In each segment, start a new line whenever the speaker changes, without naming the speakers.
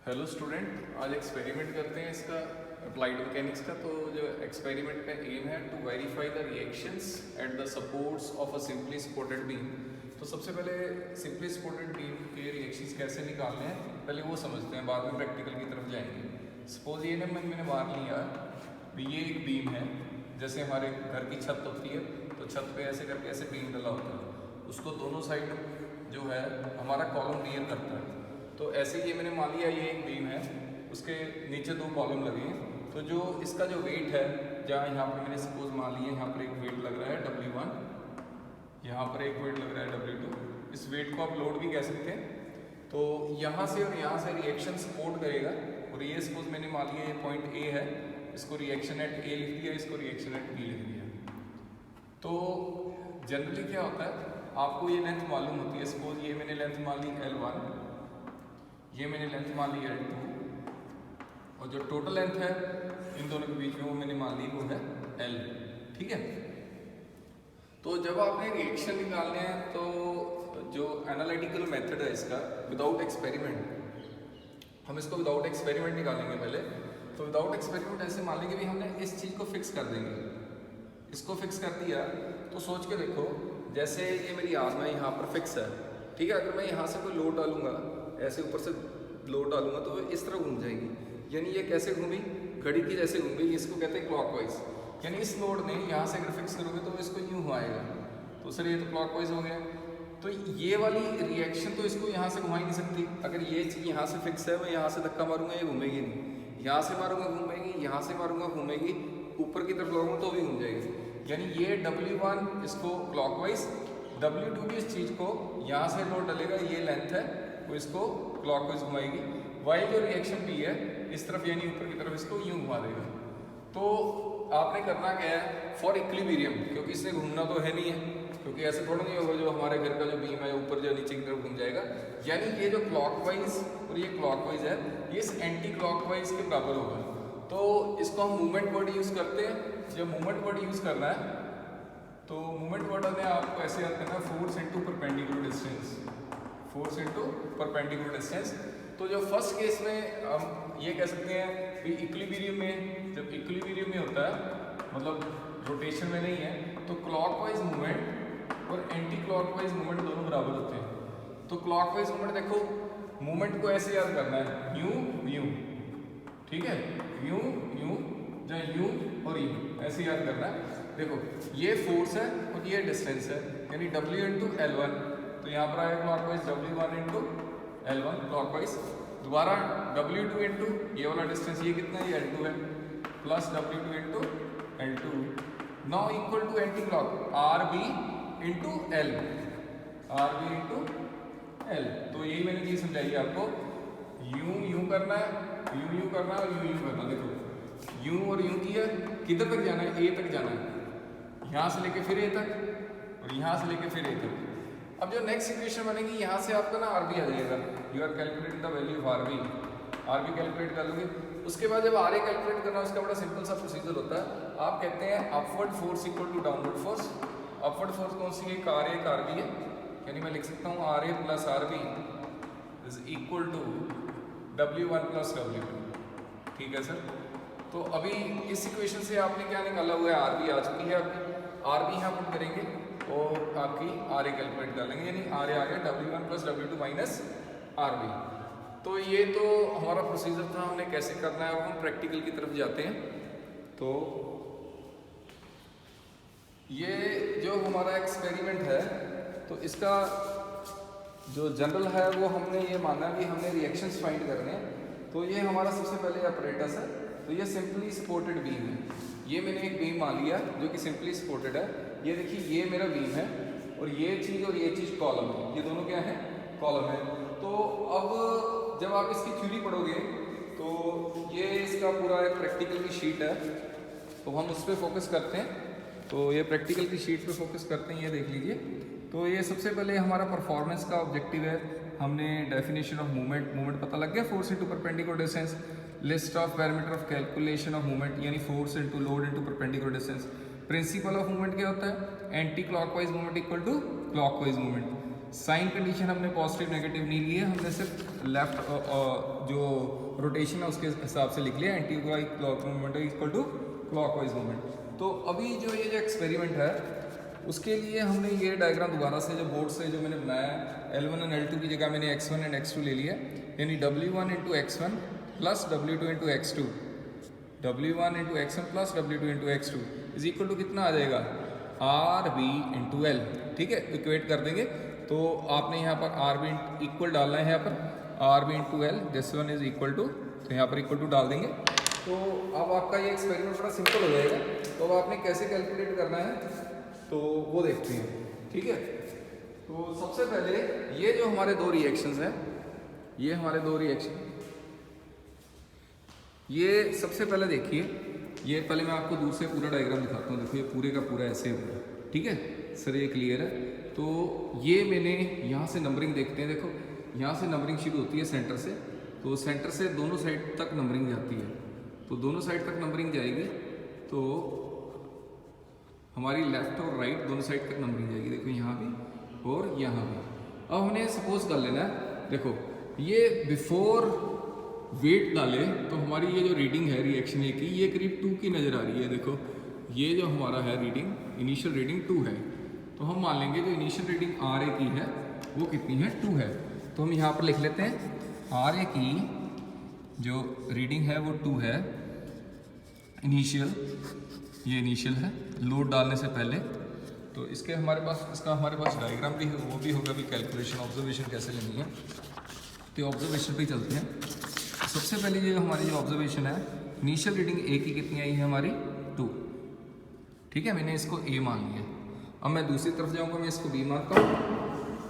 Hello student, आज experiment करते हैं इसका अप्लाइड मैकेनिक्स का। तो जो एक्सपेरिमेंट का एम है to verify the reactions at the supports of a simply supported beam. तो सबसे पहले सिंपली सपोर्टेड बीम के रिएक्शंस कैसे निकालने हैं पहले वो समझते हैं, बाद में प्रैक्टिकल की तरफ जाएंगे। सपोज ये मैंने मान लिया भी ये एक बीम है, जैसे हमारे घर की छत होती है तो छत पे ऐसे करके ऐसे बीम डला होता है, उसको दोनों साइड जो है हमारा कॉलम नियर करता है। तो ऐसे ही ये मैंने मान लिया ये एक बीम है, उसके नीचे दो कॉलम लगे हैं। तो जो इसका जो वेट है, जहाँ यहाँ पर मैंने सपोज मान लिया यहाँ पर एक वेट लग रहा है W1, यहाँ पर एक वेट लग रहा है W2। इस वेट को आप लोड भी कह सकते हैं। तो यहाँ से और यहाँ से रिएक्शन सपोर्ट करेगा। और ये सपोज मैंने मान लिया ये पॉइंट A है, इसको रिएक्शन एट A लिख दिया, इसको रिएक्शन एट B लिख दिया। तो जनरली क्या होता है, आपको ये लेंथ मालूम होती है। सपोज ये मैंने लेंथ मान ली L1, ये मैंने लेंथ मान ली L2, और जो टोटल लेंथ है इन दोनों के बीच में वो मैंने मान ली वो है L। ठीक है। तो जब आपने रिएक्शन निकालने हैं तो जो एनालिटिकल मेथड है इसका विदाउट एक्सपेरिमेंट, हम इसको विदाउट एक्सपेरिमेंट निकालेंगे पहले। तो विदाउट एक्सपेरिमेंट ऐसे मान लेंगे भी हमने इस चीज़ को फिक्स कर देंगे। इसको फिक्स कर दिया तो सोच के देखो, जैसे ये मेरी आर्म है यहाँ पर फिक्स है, ठीक है। अगर मैं यहाँ से कोई लोड डालूंगा, ऐसे ऊपर से लोड डालूंगा तो वो इस तरह घूम जाएगी। यानी ये कैसे घूमी, घड़ी की जैसे घूम गई। इसको कहते हैं क्लॉकवाइज। यानी इस लोड ने यहाँ से अगर फिक्स करोगे तो इसको यूँ घुमाएगा। तो सर ये तो क्लॉकवाइज हो गया। तो ये वाली रिएक्शन तो इसको यहाँ से घुमा ही नहीं सकती। अगर ये चीज़ यहाँ से फिक्स है, मैं यहाँ से धक्का मारूंगा ये घूमेगी नहीं, यहाँ से मारूंगा घूमेगी, यहाँ से मारूंगा घूमेगी, ऊपर की तरफ लगाऊंगा तो भी घूम जाएगी। यानी ये W1 इसको क्लॉकवाइज, W2 भी इस चीज़ को यहाँ से लोड डलेगा, ये लेंथ है वो इसको क्लॉकवाइज घुमाएगी। वाई जो रिएक्शन भी है इस तरफ यानी ऊपर की तरफ इसको यूं घुमा देगा। तो आपने करना क्या है, फॉर इक्विलिब्रियम, क्योंकि इससे घूमना तो है नहीं है, क्योंकि ऐसे थोड़ा नहीं होगा जो हमारे घर का जो बीम है ऊपर जो नीचे की तरफ घूम जाएगा। यानी ये जो क्लॉकवाइज और ये क्लॉकवाइज है ये इस एंटी क्लॉकवाइज के बराबर होगा। तो इसको हम मूवमेंट वर्ड यूज़ करते हैं। जब मूवमेंट वर्ड यूज़ करना है तो मूवमेंट वर्ड में आपको ऐसे याद करना है, force into perpendicular distance, force into perpendicular distance. तो जो फर्स्ट केस में हम ये कह सकते हैं कि इक्विलिब्रियम में, जब इक्विलिब्रियम में होता है मतलब रोटेशन में नहीं है, तो क्लॉकवाइज मूवमेंट और एंटी क्लॉकवाइज मूवमेंट दोनों बराबर होते हैं। तो क्लॉकवाइज मूवमेंट देखो, मूवमेंट को ऐसे याद करना है, यूं यूं, ठीक है, यूं यूं या यूं और यूं, ऐसे याद करना है। देखो ये फोर्स है और ये डिस्टेंस है, यानी W इंटू L1। तो यहाँ पर आएगा clockwise W1 into L1 clockwise. दोबारा W2 इंटू ये वाला डिस्टेंस, ये कितना है, ये L2 है, plus W2 into L2 now equal to anti clock RB into L, RB into L। तो यही मैंने चीज़ समझाई है आपको, यूं यूं करना है, यूं यूं करना है और यूं यूं करना। देखो यूं और यूं किया, किधर तक जाना है, A तक जाना है, यहाँ से लेके फिर A तक और यहाँ से लेके फिर A तक। अब जो नेक्स्ट इक्वेशन बनेगी यहाँ से आपका ना RB आ जाएगा। You are calculating the value of RB calculate कर लोगे। उसके बाद जब RA कैलकुलेट करना उसका बड़ा सिंपल सा प्रोसीजर होता है। आप कहते हैं upward force equal to downward force. Upward force कौन सी है, एक RA एक RB है, यानी मैं लिख सकता हूँ RA plus RB is equal to W1 plus W2। ठीक है सर। तो अभी इस इक्वेशन से आपने क्या निकाला हुआ है, RB आ चुकी है आपकी। RB यहाँ पुट करेंगे और आपकी RA कैलकुलेट कर लेंगे, यानी RA आ गया W1 plus W2 minus RB। तो ये तो हमारा प्रोसीजर था, हमने कैसे करना है। अब हम प्रैक्टिकल की तरफ जाते हैं। तो ये जो हमारा एक्सपेरिमेंट है तो इसका जो जनरल है वो हमने ये माना कि हमने रिएक्शंस फाइंड करने हैं। तो ये हमारा सबसे पहले अपरेटस है। तो ये सिंपली सपोर्टेड बीम है। ये मैंने एक बीम मान लिया जो कि सिंपली सपोर्टेड है। ये देखिए ये मेरा बीम है और ये चीज़ कॉलम है, ये दोनों क्या है, कॉलम है। तो अब जब आप इसकी थ्योरी पढ़ोगे तो ये इसका पूरा एक प्रैक्टिकल की शीट है, तो हम उस पर फोकस करते हैं। तो ये प्रैक्टिकल की शीट पे फोकस करते हैं, ये देख लीजिए। तो ये सबसे पहले हमारा परफॉर्मेंस का ऑब्जेक्टिव है। हमने डेफिनेशन ऑफ मूवमेंट पता लग गया, force into perpendicular distance. List of parameter of calculation of movement, यानी force into load into perpendicular distance. Principle of movement क्या होता है, anti clockwise movement equal to clockwise movement. Sign condition हमने positive negative नहीं ली है, हमने सिर्फ लेफ्ट जो रोटेशन है उसके हिसाब से लिख लिया, anti clock movement equal to clockwise movement. तो अभी जो ये जो एक्सपेरिमेंट है उसके लिए हमने ये डायग्राम दोबारा से जो बोर्ड से जो मैंने बनाया है, L1 और L2 की जगह मैंने x1 एंड x2 ले लिया, यानी W1 into x1 plus W2 into x2, W1 into x1 plus W2 into x2 is equal to कितना आ जाएगा, RB इंटू L। ठीक है, इक्वेट कर देंगे तो आपने यहाँ पर RB इक्वल डालना है, यहाँ पर RB into L, this one is equal to, तो यहाँ पर इक्वल टू डाल देंगे। तो अब आपका ये एक्सपेरिमेंट बड़ा सिंपल हो जाएगा। तो अब आपने कैसे कैलकुलेट करना है तो वो देखते हैं। ठीक है, तो सबसे पहले ये जो हमारे दो रिएक्शंस हैं, ये हमारे दो रिएक्शन, ये सबसे पहले देखिए, ये पहले मैं आपको दूर से पूरा डायग्राम दिखाता हूँ। देखो ये पूरे का पूरा ऐसे होगा। ठीक है सर, ये क्लियर है। तो ये मैंने यहाँ से नंबरिंग देखते हैं, देखो यहाँ से नंबरिंग शुरू होती है सेंटर से, तो सेंटर से दोनों साइड तक नंबरिंग जाती है, तो दोनों साइड तक नंबरिंग जाएगी तो हमारी लेफ्ट और राइट दोनों साइड तक नंबरिंग जाएगी। देखो यहाँ भी और यहाँ भी। अब हमने सपोज कर लेना है, देखो ये बिफोर वेट डाले तो हमारी ये जो रीडिंग है रिएक्शन ए की, ये करीब 2 की नज़र आ रही है। देखो ये जो हमारा है रीडिंग, इनिशियल रीडिंग 2 है, तो हम मान लेंगे जो इनिशियल रीडिंग आर ए की है वो कितनी है, 2 है। तो हम यहाँ पर लिख लेते हैं आर ए की जो रीडिंग है वो 2 है इनिशियल, ये इनिशियल है लोड डालने से पहले। तो इसके हमारे पास डायग्राम भी है, वो भी होगा भी कैलकुलेशन ऑब्जर्वेशन कैसे लेनी है। तो ऑब्जर्वेशन पे चलते हैं। सबसे पहले ये हमारी जो ऑब्जर्वेशन है, इनिशियल रीडिंग ए की कितनी आई है हमारी 2। ठीक है, मैंने इसको ए मान लिया। अब मैं दूसरी तरफ जाऊँगा, मैं इसको बी मानता हूँ,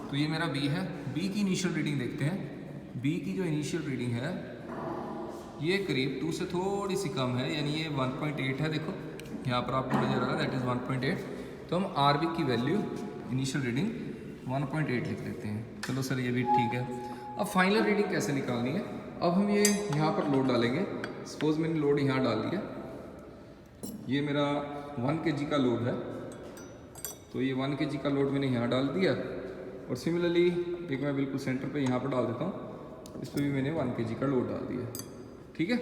तो ये मेरा बी है। बी की इनिशियल रीडिंग देखते हैं। बी की जो इनिशियल रीडिंग है ये करीब 2 से थोड़ी सी कम है, यानी ये 1.8 है। देखो यहाँ पर आपको नजर आ रहा है, दैट इज़ 1.8। तो हम आर बी की वैल्यू इनिशियल रीडिंग 1.8 लिख लेते हैं। चलो सर ये भी ठीक है। अब फाइनल रीडिंग कैसे निकालनी है, अब हम ये यहाँ पर लोड डालेंगे। सपोज मैंने लोड यहाँ डाल दिया, ये मेरा 1 kg का लोड है, तो ये 1 kg का लोड मैंने यहाँ डाल दिया। और सिमिलरली एक मैं बिल्कुल सेंटर पे यहाँ पर डाल देता हूँ, इस पर भी मैंने 1 kg का लोड डाल दिया। ठीक है,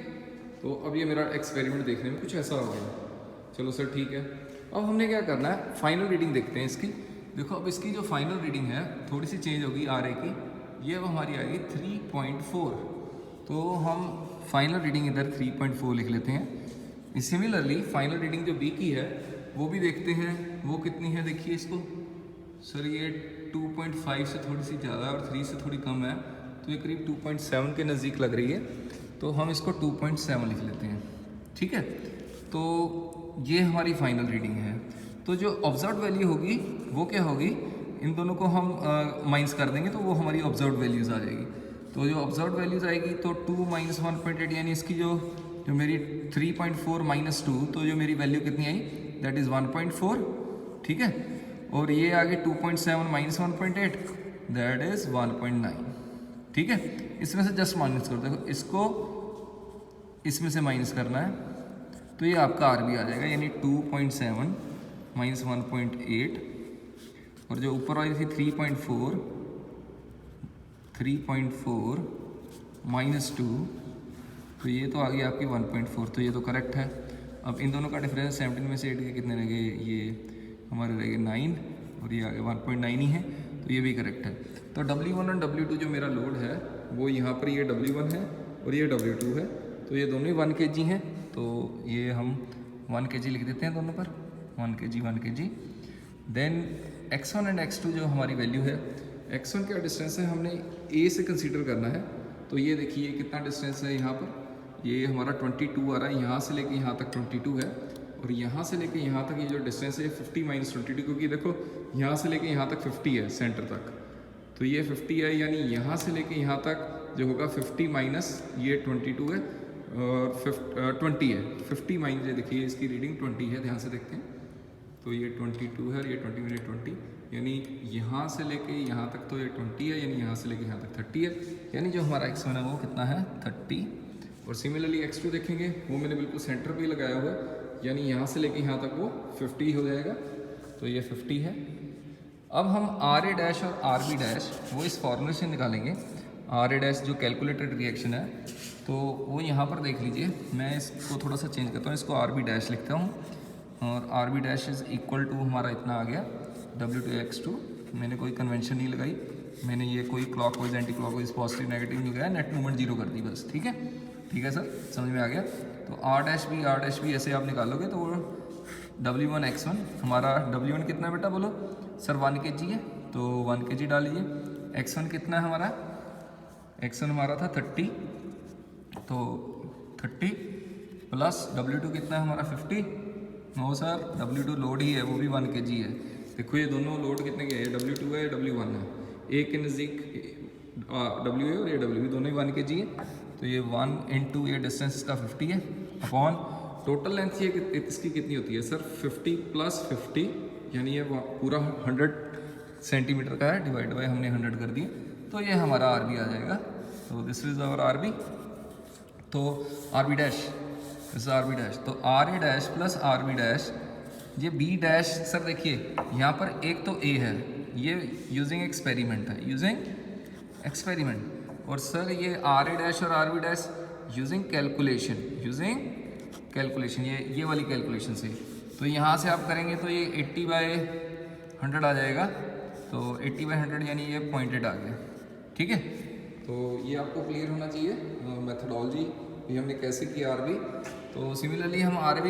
तो अब ये मेरा एक्सपेरिमेंट देखने में कुछ ऐसा हो गया। चलो सर ठीक है। अब हमने क्या करना है, फाइनल रीडिंग देखते हैं इसकी। देखो अब इसकी जो फाइनल रीडिंग है थोड़ी सी चेंज होगी आर ए की, ये अब हमारी आएगी 3.4। तो हम फाइनल रीडिंग इधर 3.4 लिख लेते हैं। सिमिलरली फाइनल रीडिंग जो बी की है वो भी देखते हैं, वो कितनी है। देखिए इसको सर, ये 2.5 से थोड़ी सी ज़्यादा और 3 से थोड़ी कम है, तो ये करीब 2.7 के नज़दीक लग रही है, तो हम इसको 2.7 लिख लेते हैं। ठीक है, तो ये हमारी फाइनल रीडिंग है। तो जो ऑब्जर्व वैल्यू होगी वो क्या होगी, इन दोनों को हम माइनस कर देंगे तो वो हमारी ऑब्जर्व वैल्यूज़ आ जाएगी। तो जो ऑब्जर्व वैल्यूज़ आएगी तो 2 माइनस 1.8, यानी इसकी जो मेरी 3.4 माइनस 2, तो जो मेरी वैल्यू कितनी आई, दैट इज़ 1.4। ठीक है, और ये आगे 2.7 माइनस 1.8, दैट इज़ 1.9। ठीक है, इसमें से जस्ट माइनस कर दो, इसको इसमें से माइनस करना है, तो ये आपका आर भी आ जाएगा, यानी 2.7 माइनस 1.8, और जो ऊपर वाली थी 3.4 माइनस 2, तो ये तो आ गई आपकी 1.4, तो ये तो करेक्ट है। अब इन दोनों का डिफरेंस 17 में से 8 के कितने रह गए, ये हमारे रह गए 9, और ये आगे 1.9 ही है, तो ये भी करेक्ट है। तो W1 और W2 जो मेरा लोड है वो यहाँ पर ये W1 है और ये W2 है, तो ये दोनों ही 1 kg हैं, तो ये हम 1 kg लिख देते हैं दोनों पर, 1 kg। Then x1 and x2 जो हमारी वैल्यू है, x1 का डिस्टेंस है हमने a से कंसीडर करना है, तो ये देखिए कितना डिस्टेंस है यहाँ पर, ये हमारा 22 आ रहा है, यहाँ से लेके यहाँ तक 22 है, और यहाँ से लेके यहाँ तक ये जो डिस्टेंस है 50 माइनस 22, क्योंकि देखो यहाँ से लेके यहाँ तक 50 है सेंटर तक, तो ये 50 है, यानी यहाँ से लेके यहाँ तक जो होगा 50 माइनस ये 22 है, और 20 है। 50 माइनस, ये देखिए इसकी रीडिंग 20 है, ध्यान से देखते हैं, तो ये 22 है और ये 20 में 20, यानी यहाँ से लेके यहाँ तक तो ये 20 है, यानी यहाँ से लेके यहाँ तक 30 है, यानी जो हमारा x1 है वो कितना है 30। और सिमिलरली x2 देखेंगे, वो मैंने बिल्कुल सेंटर पे ही लगाया हुआ है, यानी यहाँ से लेके यहाँ तक वो 50 हो जाएगा, तो ये 50 है।
अब हम आर ए डैश और आर बी डैश वो इस फॉर्मूले से निकालेंगे। आर ए डैश जो कैलकुलेटेड रिएक्शन है तो वो यहाँ पर देख लीजिए, मैं इसको थोड़ा सा चेंज करता हूँ, इसको आर बी डैश लिखता हूँ और R B dash is equal to हमारा इतना आ गया W2x2। मैंने कोई कन्वेंशन नहीं लगाई, मैंने ये कोई clock wise anti clock wise positive negative नहीं लगाया, नेट मूवमेंट जीरो कर दी बस। ठीक है सर, समझ में आ गया। तो आर डैश बी ऐसे आप निकालोगे तो वो W1x1 हमारा W1 कितना है बेटा बोलो सर 1 kg है, तो 1 kg डाल लीजिए। x1 कितना है हमारा, x1 हमारा था 30, तो 30 प्लस W2 कितना है हमारा 50। नो सर W2 लोड ही है, वो भी 1 kg है। देखो ये दोनों लोड कितने के है, W2 है W1 है, एक के नज़दीक W है और ये W दोनों ही 1 kg है। तो ये 1 इंटू ये डिस्टेंस इसका 50 है अपॉन टोटल लेंथ ये इसकी कितनी होती है सर 50 प्लस 50, यानी ये पूरा 100 सेंटीमीटर का है, डिवाइड बाय हमने 100 कर दिया, तो ये हमारा आर बी आ जाएगा। तो this is our r b. तो r B dash, this r B dash, तो आर ए dash plus R B dash, ये बी डैश सर देखिए यहाँ पर एक तो ए है, ये यूजिंग एक्सपेरिमेंट है, यूजिंग एक्सपेरिमेंट, और सर ये आर ए डैश और R B dash using calculation, using calculation, ये वाली कैलकुलेशन से। तो यहाँ से आप करेंगे तो ये 80/100 आ जाएगा, तो 80/100 यानी ये 0.8 आ गया। ठीक है, तो ये आपको क्लियर होना चाहिए मेथडोलॉजी भी हमने कैसे की आर बी। तो सिमिलरली हम आर ए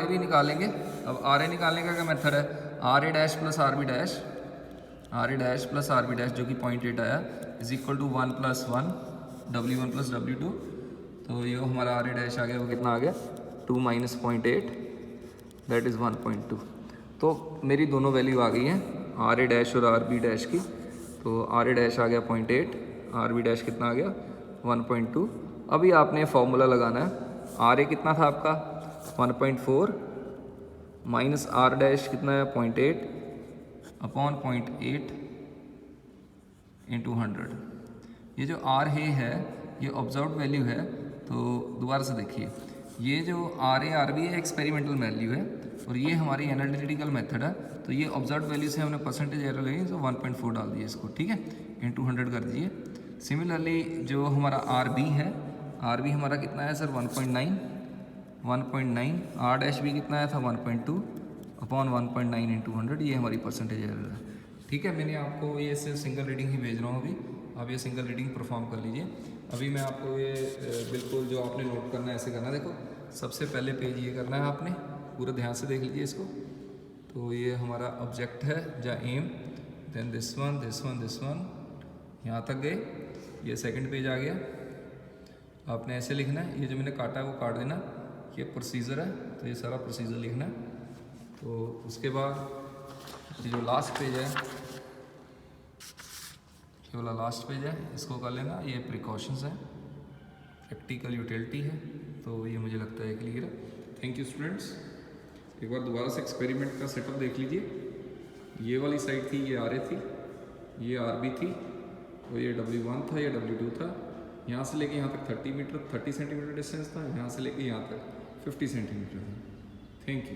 भी निकालेंगे। अब आर ए निकालने का क्या मेथड है, आर ए dash plus R B dash, R ए dash plus R B dash जो कि 0.8 आया is equal to 1 + 1 W1 + W2। तो ये हमारा आर ए डैश आ गया, वो कितना आ गया 2 - 0.8 दैट इज़ 1.2। तो मेरी दोनों वैल्यू आ गई हैं आर ए डैश और आर बी डैश की। तो आर ए डैश आ गया 0.8, आर बी डैश कितना आ गया 1.2। अभी आपने फॉर्मूला लगाना है, आर ए कितना था आपका 1.4 माइनस आर डैश कितना है 0.8 अपॉन 0.8 इंटू 100। ये जो आर है ये ऑब्जर्व्ड वैल्यू है। तो दोबारा से देखिए, ये जो आर बी है एक्सपेरिमेंटल वैल्यू है और ये हमारी एनालिटिकल मेथड है। तो ये ऑब्जर्व्ड वैल्यू से हमने परसेंटेज एरर लगी, तो 1.4 डाल दिए इसको। ठीक है, इंटू 100 कर दीजिए। सिमिलरली जो हमारा आर बी है, आर बी हमारा कितना है सर 1.9, आर डैश भी कितना आया था 1.2 अपॉन 1.9 इंटू 100, ये हमारी परसेंटेज एरर है। ठीक है, मैंने आपको ये सिर्फ सिंगल रीडिंग ही भेज रहा हूँ अभी, आप ये सिंगल रीडिंग परफॉर्म कर लीजिए। अभी मैं आपको ये बिल्कुल जो आपने नोट करना है ऐसे करना है। देखो सबसे पहले पेज ये करना है आपने, पूरा ध्यान से देख लीजिए इसको। तो ये हमारा ऑब्जेक्ट है या एम, देन दिस वन यहाँ तक गए, ये सेकंड पेज आ गया। आपने ऐसे लिखना है, ये जो मैंने काटा है वो काट देना, ये प्रोसीजर है, तो ये सारा प्रोसीजर लिखना है। तो उसके बाद ये जो लास्ट पेज है, ये वाला लास्ट पेज है, इसको कर लेना। ये प्रिकॉशंस है, प्रैक्टिकल यूटिलिटी है, तो ये मुझे लगता है क्लियर है। Thank you students. एक बार दोबारा से एक्सपेरिमेंट का सेटअप देख लीजिए। ये वाली साइड थी, ये आर ए थी, ये आर बी थी, और ये W1 था, ये W2 था। यहाँ से लेके यहाँ तक 30 सेंटीमीटर डिस्टेंस था, यहाँ से लेके यहाँ तक 50 सेंटीमीटर था। Thank you.